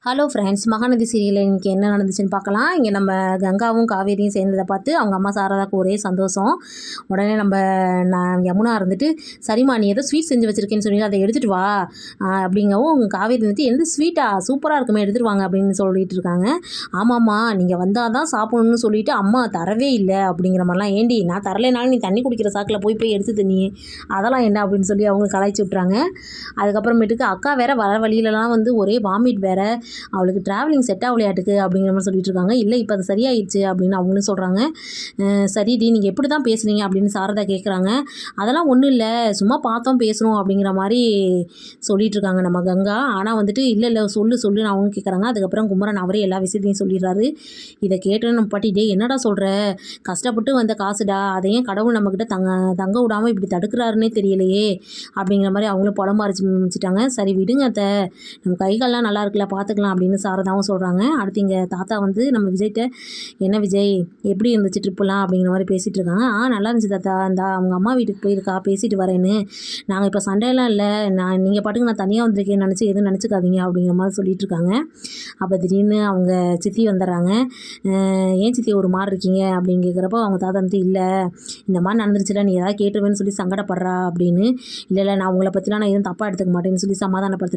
Hello friends, Mahanadi சீரியலில் இன்றைக்கி என்ன நடந்துச்சுன்னு பார்க்கலாம். இங்கே நம்ம கங்காவும் காவேரியும் சேர்ந்ததை பார்த்து அவங்க அம்மா சாரதாக்கு ஒரே சந்தோஷம். உடனே நான் யமுனா இருந்துட்டு, சரிம்மா நீ ஏதோ ஸ்வீட் செஞ்சு வச்சுருக்கேன்னு சொல்லி அதை எடுத்துகிட்டு வா அப்படிங்கவும், காவேரி வந்துட்டு எந்த ஸ்வீட்டா சூப்பராக இருக்குமே எடுத்துகிட்டு வாங்க அப்படின்னு சொல்லிட்டு இருக்காங்க. ஆமாம்மா நீங்கள் வந்தால் தான் சாப்பிடணும்னு சொல்லிட்டு அம்மா தரவே இல்லை அப்படிங்கிற மாதிரிலாம். ஏண்டி நான் தரலைனாலும் நீ தண்ணி குடிக்கிற சாக்கில் போய் எடுத்து தண்ணி அதெல்லாம் என்ன அப்படின்னு சொல்லி அவங்க கலாய்ச்சி விட்றாங்க. அதுக்கப்புறமேட்டுக்கு அக்கா வேற வர வழியிலலாம் வந்து ஒரே வாமிட் வேற, அவளுக்கு ட்ராவலிங் செட் ஆகலையாட்டுக்கு அப்படிங்கிற மாதிரி சொல்லிட்டு இருக்காங்க. இல்லை இப்போ அது சரியாயிடுச்சு அப்படின்னு அவங்களும் சொல்கிறாங்க. சரிடி நீங்கள் எப்படி தான் பேசுனீங்க அப்படின்னு சாரதா கேட்குறாங்க. அதெல்லாம் ஒன்றும் இல்லை, சும்மா பார்த்தோம் பேசுகிறோம் அப்படிங்கிற மாதிரி சொல்லிட்டு இருக்காங்க நம்ம கங்கா. ஆனால் வந்துட்டு இல்லை சொல்லுன்னு அவங்க கேட்குறாங்க. அதுக்கப்புறம் குமரன் அவரே எல்லா விஷயத்தையும் சொல்லிடுறாரு. இதை கேட்டோன்னு நம்ம பாட்டி, டே என்னடா சொல்கிற, கஷ்டப்பட்டு வந்த காசுடா, அதையும் கடவுள் நம்மக்கிட்ட தங்க விடாமல் இப்படி தடுக்கிறாருன்னே தெரியலையே அப்படிங்கிற மாதிரி அவங்களும் புலம்ப ஆரம்பிச்சிட்டாங்க. சரி விடுங்க அத்தை, நம்ம கைகள்லாம் நல்லா இருக்குல்ல பார்த்துக்கலாம் அப்படின்னு சாரதாவும் சொல்கிறாங்க. அடுத்து இங்கே தாத்தா வந்து நம்ம விஜய்கிட்ட, என்ன விஜய் எப்படி இருந்துச்சு ட்ரிப்புலாம் அப்படிங்கிற மாதிரி பேசிகிட்டு இருக்காங்க. நல்லா இருந்துச்சு தாத்தா, அவங்க அம்மா வீட்டுக்கு போயிருக்கா பேசிட்டு வரேன்னு, நாங்கள் இப்போ சண்டையெல்லாம் இல்லை, நீங்கள் பாட்டுக்கு நான் தனியாக வந்திருக்கேன்னு நினச்சி எதுவும் நினச்சிக்காதீங்க அப்படிங்கிற மாதிரி சொல்லிட்டு இருக்காங்க. அப்போ திடீர்னு அவங்க சித்தி வந்துடுறாங்க. ஏன் சித்தி ஒரு மாதிரி இருக்கீங்க அப்படின்னு கேட்குறப்போ அவங்க தாத்தா வந்து, இல்லை இந்த மாதிரி நடந்துருச்சுல, நீ ஏதாவது கேட்டுருவேன்னு சொல்லி சங்கடப்படுறா அப்படின்னு. இல்லை நான் உங்களை பற்றிலாம் நான் எதுவும் தப்பாக எடுத்துக்க மாட்டேன்னு சொல்லி சமாதானப்படுத்துகிறேன்.